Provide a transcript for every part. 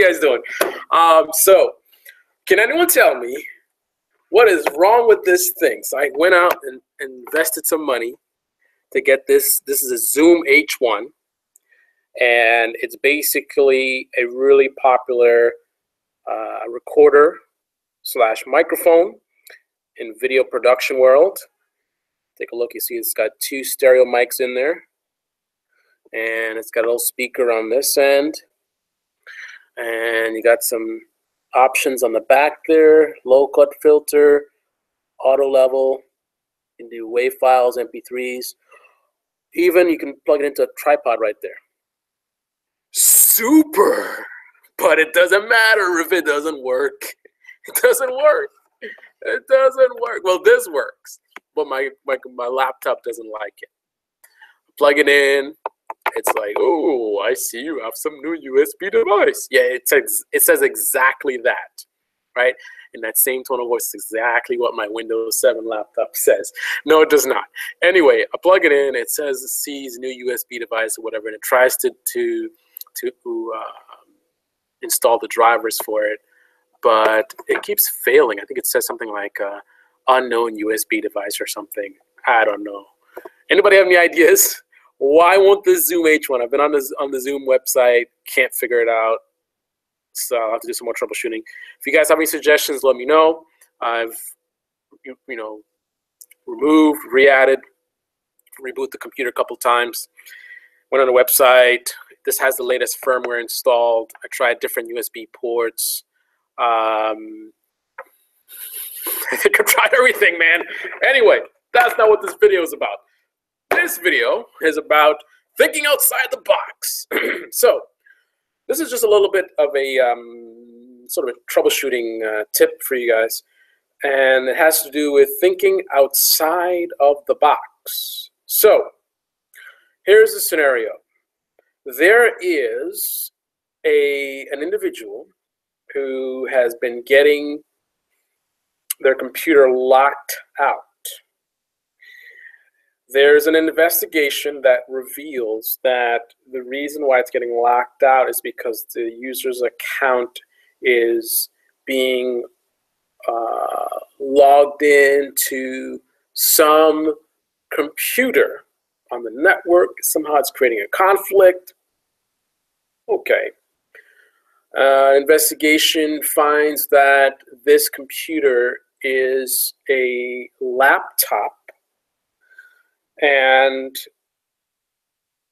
you guys doing? So, can anyone tell me what is wrong with this thing? So I went out and invested some money to get this. This is a Zoom H1, and it's basically a really popular recorder / microphone in video production world. Take a look. You see it's got 2 stereo mics in there, and it's got a little speaker on this end, and you got some options on the back there: low cut filter, auto level. You can do WAV files, MP3s. Even you can plug it into a tripod right there. Super! But it doesn't matter if it doesn't work. It doesn't work. It doesn't work. Well, this works, but my laptop doesn't like it. Plug it in. It's like, oh, I see you have some new USB device. Yeah, it says exactly that, right? In that same tone of voice, exactly what my Windows 7 laptop says. No, it does not. Anyway, I plug it in. It says it sees new USB device or whatever, and it tries to install the drivers for it, but it keeps failing. I think it says something like unknown USB device or something. I don't know. Anybody have any ideas? Why won't this Zoom H1? I've been on the Zoom website, can't figure it out. So I'll have to do some more troubleshooting. If you guys have any suggestions, let me know. I've removed, re-added, reboot the computer a couple times. Went on the website. This has the latest firmware installed. I tried different USB ports. I think I've tried everything, man. Anyway, that's not what this video is about. This video is about thinking outside the box. So this is just a little bit of a sort of a troubleshooting tip for you guys. And it has to do with thinking outside of the box. So here's the scenario. There is an individual who has been getting their computer locked out. There's an investigation that reveals that the reason why it's getting locked out is because the user's account is being logged into some computer on the network. Somehow it's creating a conflict. Okay. Investigation finds that this computer is a laptop, and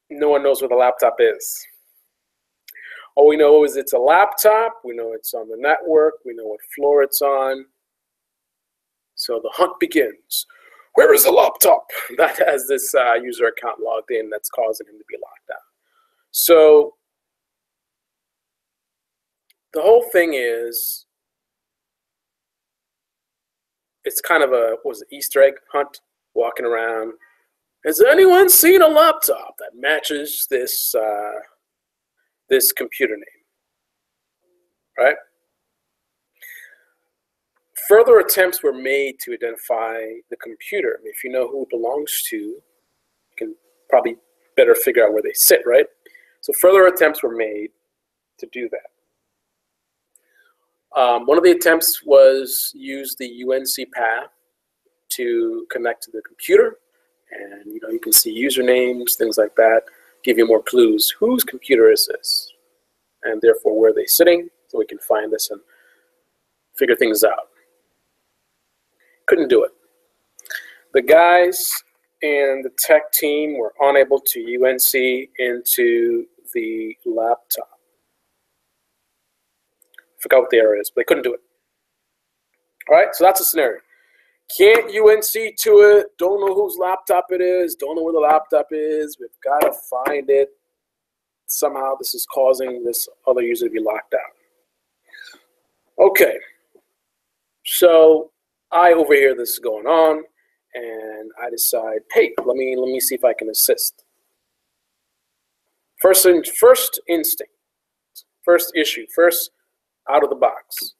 no one knows where the laptop is. All we know is it's a laptop. We know it's on the network. We know what floor it's on. So the hunt begins. Where is the laptop that has this user account logged in that's causing him to be locked out? So the whole thing is, it's kind of a, what was it, Easter egg hunt, walking around. Has anyone seen a laptop that matches this this computer name, right? Further attempts were made to identify the computer. I mean, if you know who it belongs to, you can probably better figure out where they sit, right? So further attempts were made to do that. One of the attempts was use the UNC path to connect to the computer, and you can see usernames, things like that, give you more clues. Whose computer is this? And therefore, where are they sitting? So we can find this and figure things out. Couldn't do it. The guys and the tech team were unable to UNC into the laptop. Forgot what the error is, but they couldn't do it. All right, so that's a scenario. Can't UNC to it, don't know whose laptop it is, don't know where the laptop is, we've got to find it. Somehow this is causing this other user to be locked out. Okay, so I overhear this going on, and I decide, hey, let me see if I can assist. First instinct, first issue, first out of the box.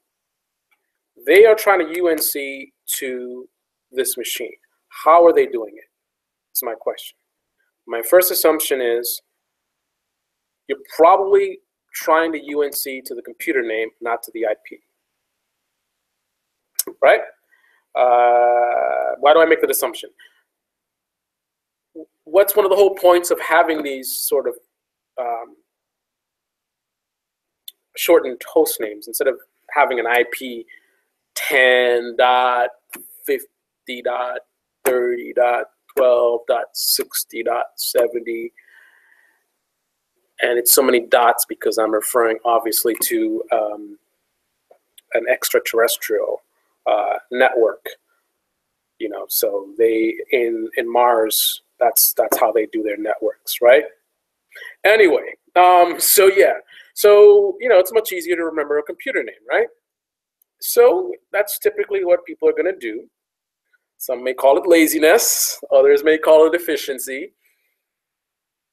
They are trying to UNC to this machine. How are they doing it? That's my question. My first assumption is you're probably trying the UNC to the computer name, not to the IP. Right? Why do I make that assumption? What's one of the whole points of having these sort of shortened host names instead of having an IP 10.50.30.12.60.70, and it's so many dots because I'm referring obviously to an extraterrestrial network. You know, so they in Mars, that's how they do their networks, right? Anyway, so yeah, so you know, it's much easier to remember a computer name, right? So that's typically what people are going to do. Some may call it laziness, others may call it efficiency.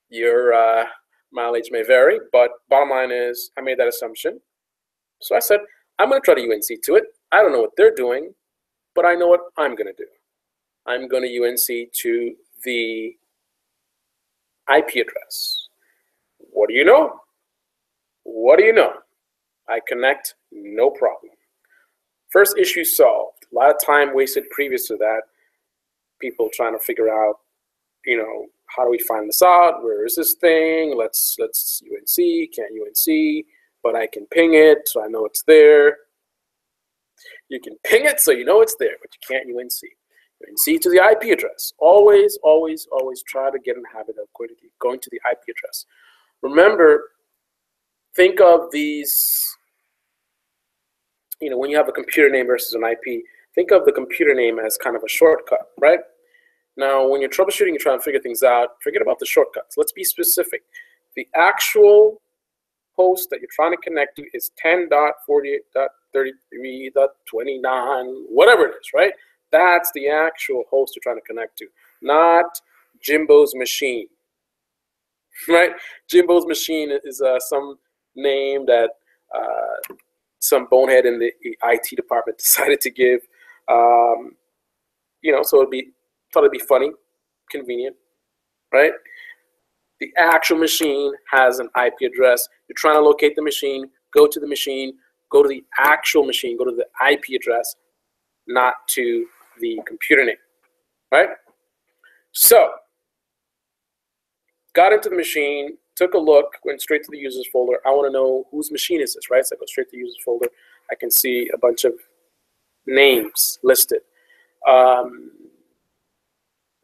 Your mileage may vary, but bottom line is I made that assumption. So I said, I'm going to try to UNC to it. I don't know what they're doing, but I know what I'm going to do. I'm going to UNC to the IP address. What do you know? What do you know? I connect, no problem. First issue solved. A lot of time wasted previous to that. People trying to figure out, you know, how do we find this out? Where is this thing? Let's UNC, can't UNC, but I can ping it so I know it's there. You can ping it so you know it's there, but you can't UNC. UNC to the IP address. Always, always, always try to get in the habit of going to the IP address. Remember, think of these, you know, when you have a computer name versus an IP, think of the computer name as kind of a shortcut, right? Now, when you're troubleshooting, you're trying to figure things out, forget about the shortcuts. Let's be specific. The actual host that you're trying to connect to is 10.48.33.29, whatever it is, right? That's the actual host you're trying to connect to, not Jimbo's machine, right? Jimbo's machine is some name that some bonehead in the IT department decided to give. You know, so thought it'd be funny, convenient, right? The actual machine has an IP address. You're trying to locate the machine, go to the machine, go to the actual machine, go to the IP address, not to the computer name, right? So, got into the machine, took a look, went straight to the users folder. I want to know whose machine is this, right? So I go straight to the users folder. I can see a bunch of names listed.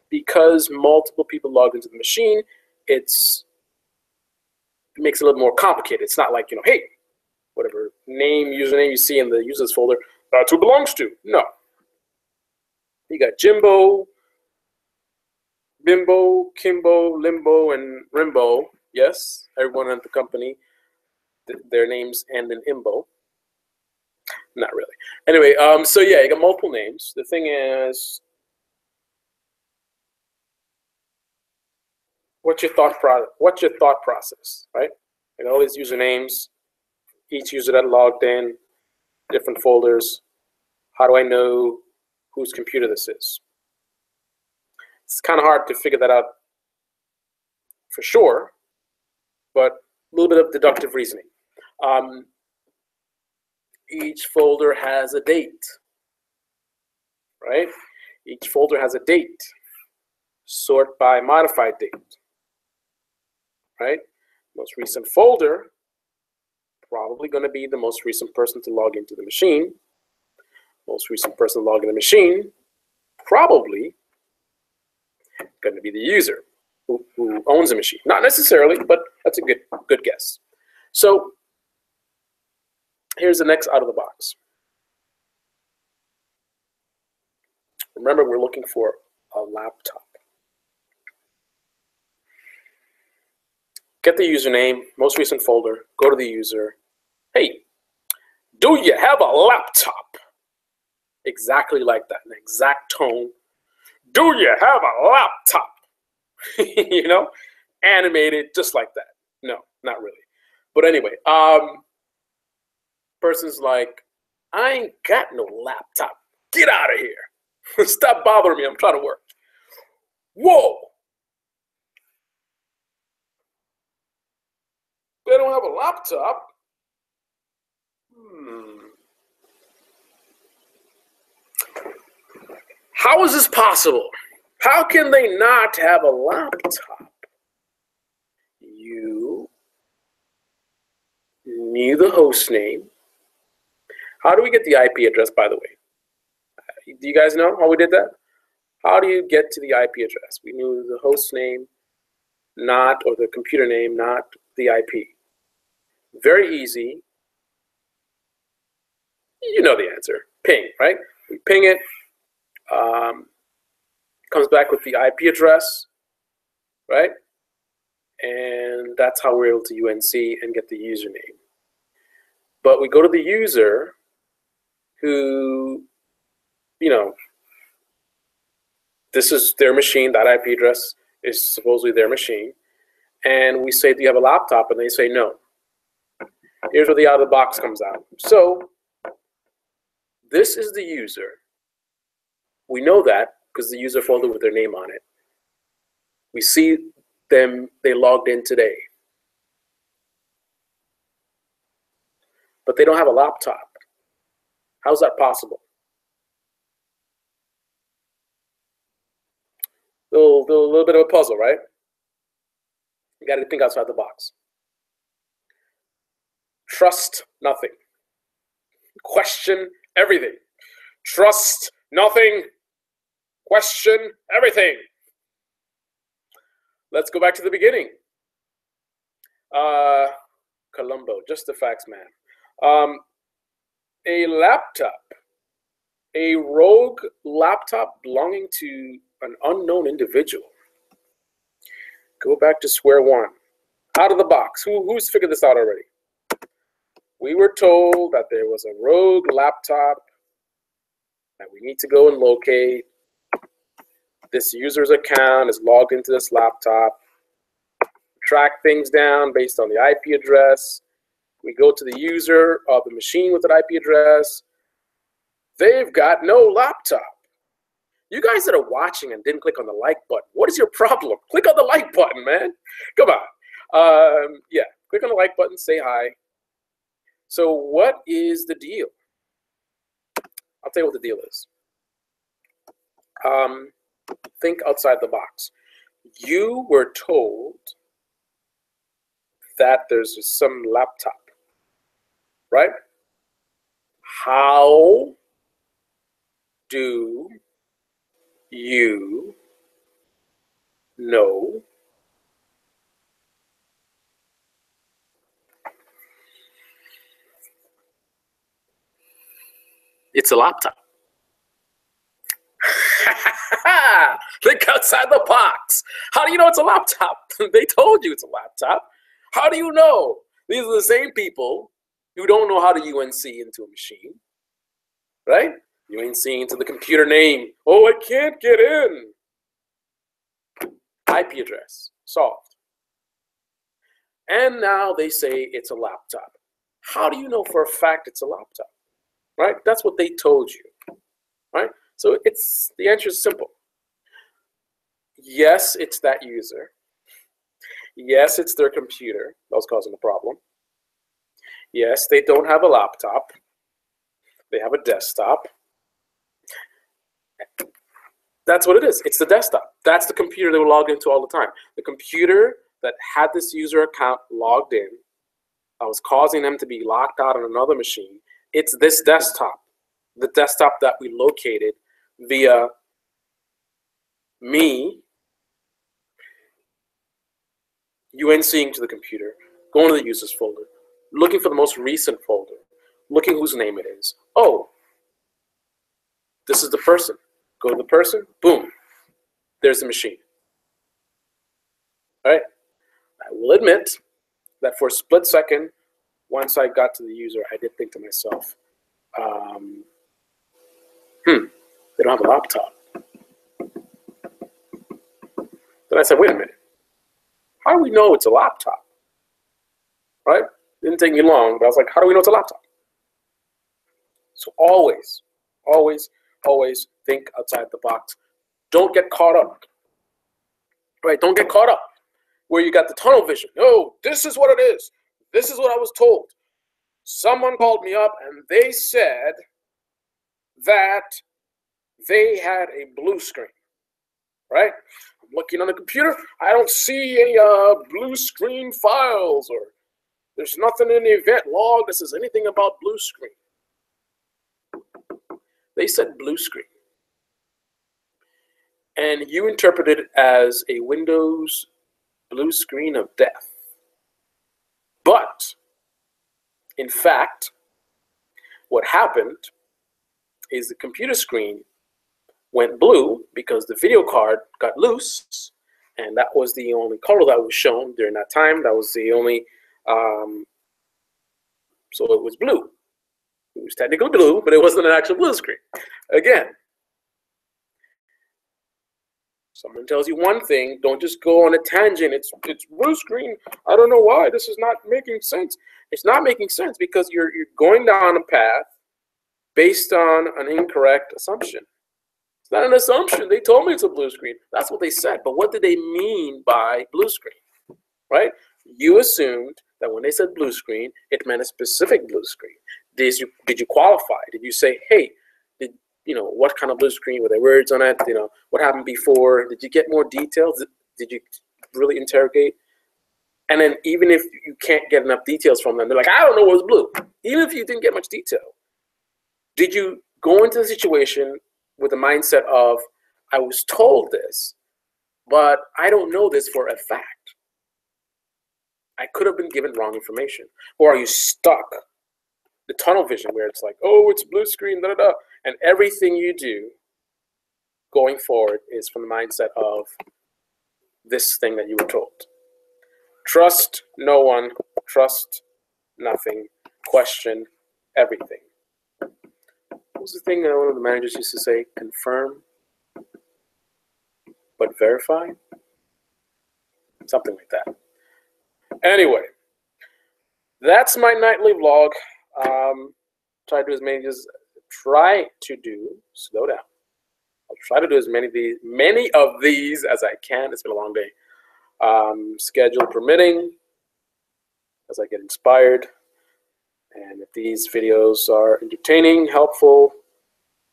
Because multiple people logged into the machine, it makes it a little more complicated. It's not like, you know, hey, whatever username you see in the users folder, that's who it belongs to. No. You got Jimbo, Bimbo, Kimbo, Limbo, and Rimbo. Yes, everyone at the company, their names end in Imbo. Not really. Anyway, so yeah, you got multiple names. The thing is, what's your thought process, right? You know, all these usernames, each user that logged in, different folders. How do I know whose computer this is? It's kind of hard to figure that out for sure, but a little bit of deductive reasoning. Each folder has a date, right? Each folder has a date. Sort by modified date, right? Most recent folder, probably going to be the most recent person to log into the machine. Most recent person to log in the machine, probably going to be the user who owns the machine. Not necessarily, but that's a good guess. So here's the next out of the box. Remember, we're looking for a laptop. Get the username, most recent folder, go to the user. Hey, do you have a laptop? Exactly like that, an exact tone. Do you have a laptop? You know, animated just like that. No, not really. But anyway, person's like, I ain't got no laptop. Get out of here. Stop bothering me. I'm trying to work. Whoa. They don't don't have a laptop? How is this possible? How can they not have a laptop? You knew the host name. How do we get the IP address, by the way? Do you guys know how we did that? How do you get to the IP address? We knew the host name, or the computer name, not the IP. Very easy. You know the answer. Ping, right? We ping it. Comes back with the IP address, right? And that's how we're able to UNC and get the username. But we go to the user who, this is their machine, that IP address is supposedly their machine. And we say, do you have a laptop? And they say no. Here's where the out of the box comes out. So this is the user. We know that because the user folder with their name on it. We see them, they logged in today. But they don't have a laptop. How's that possible? A little bit of a puzzle, right? You got to think outside the box. Trust nothing. Question everything. Trust nothing. Question everything. Let's go back to the beginning. Columbo, just the facts, man. A laptop, a rogue laptop belonging to an unknown individual. Go back to square one. Out of the box. Who's figured this out already? We were told that there was a rogue laptop that we need to go and locate. This user's account is logged into this laptop. Track things down based on the IP address. We go to the user of the machine with that IP address. They've got no laptop. You guys that are watching and didn't click on the like button, what is your problem? Click on the like button, man. Come on. Yeah, click on the like button, say hi. So what is the deal? I'll tell you what the deal is. Think outside the box. You were told that there's some laptop, right? How do you know it's a laptop? Think outside the box. How do you know it's a laptop? They told you it's a laptop. How do you know? These are the same people who don't know how to UNC into a machine, right? UNC into the computer name. Oh, I can't get in. IP address, solved. And now they say it's a laptop. How do you know for a fact it's a laptop, right? That's what they told you, right? So the answer is simple. Yes, it's that user. Yes, it's their computer that was causing the problem. Yes, they don't have a laptop. They have a desktop. That's what it is. It's the desktop. That's the computer they were logged into all the time. The computer that had this user account logged in, that was causing them to be locked out on another machine. It's this desktop, the desktop that we located via me UNCing to the computer, going to the users folder, looking for the most recent folder, looking whose name it is. Oh, this is the person. Go to the person, boom, there's the machine. All right, I will admit that for a split second, once I got to the user, I did think to myself, they don't have a laptop. Then I said, wait a minute. How do we know it's a laptop? Right? Didn't take me long, but I was like, how do we know it's a laptop? So always, always, always think outside the box. Don't get caught up. Right? Don't get caught up where you got the tunnel vision. No, this is what it is. This is what I was told. Someone called me up and they said that they had a blue screen, right? I'm looking on the computer. I don't see any blue screen files, or there's nothing in the event log that says anything about blue screen. They said blue screen. And you interpreted it as a Windows blue screen of death. But, in fact, what happened is the computer screen went blue because the video card got loose, and that was the only color that was shown during that time. That was the only, so it was blue. It was technically blue, but it wasn't an actual blue screen. Again, someone tells you one thing, don't just go on a tangent. It's blue screen. I don't know why. This is not making sense. It's not making sense because you're going down a path based on an incorrect assumption. It's not an assumption. They told me it's a blue screen. That's what they said. But what did they mean by blue screen, right? You assumed that when they said blue screen, it meant a specific blue screen. Did you qualify? Did you say, hey, what kind of blue screen? Were there words on it? What happened before? Did you get more details? Did you really interrogate? And then even if you can't get enough details from them, they're like, I don't know what's blue. Even if you didn't get much detail, did you go into the situation with the mindset of, I was told this, but I don't know this for a fact. I could have been given wrong information. Or are you stuck? The tunnel vision where it's like, oh, it's blue screen, da da da. And everything you do going forward is from the mindset of this thing that you were told. Trust no one, trust nothing, question everything. What was the thing that one of the managers used to say? Confirm, but verify? Something like that. Anyway, that's my nightly vlog. Try to do, slow down. I'll try to do as many of these as I can. It's been a long day. Schedule permitting, as I get inspired. And if these videos are entertaining, helpful,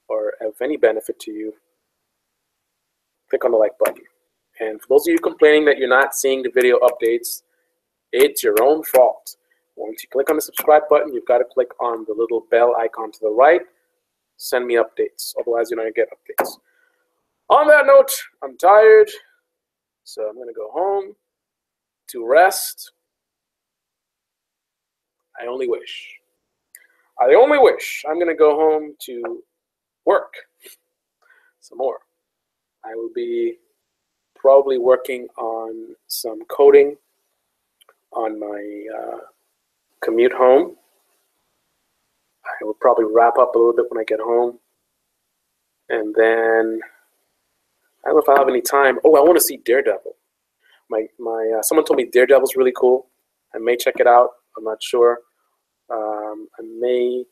or of any benefit to you, click on the like button. And for those of you complaining that you're not seeing the video updates, it's your own fault. Once you click on the subscribe button, you've got to click on the little bell icon to the right. Send me updates. Otherwise, you're not going to get updates. On that note, I'm tired, so I'm going to go home to rest. I only wish. I'm going to go home to work some more. I will be probably working on some coding on my commute home. I will probably wrap up a little bit when I get home. And then, I don't know if I have any time. Oh, I want to see Daredevil. Someone told me Daredevil's really cool. I may check it out. I'm not sure. I may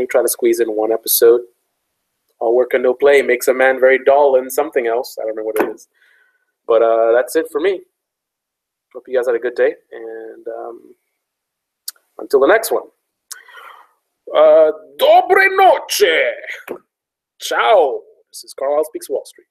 try to squeeze in one episode. All work and no play makes a man very dull and something else. I don't know what it is. But that's it for me. Hope you guys had a good day. And until the next one. Dobre noche. Ciao. This is Carlyle Speaks Wall Street.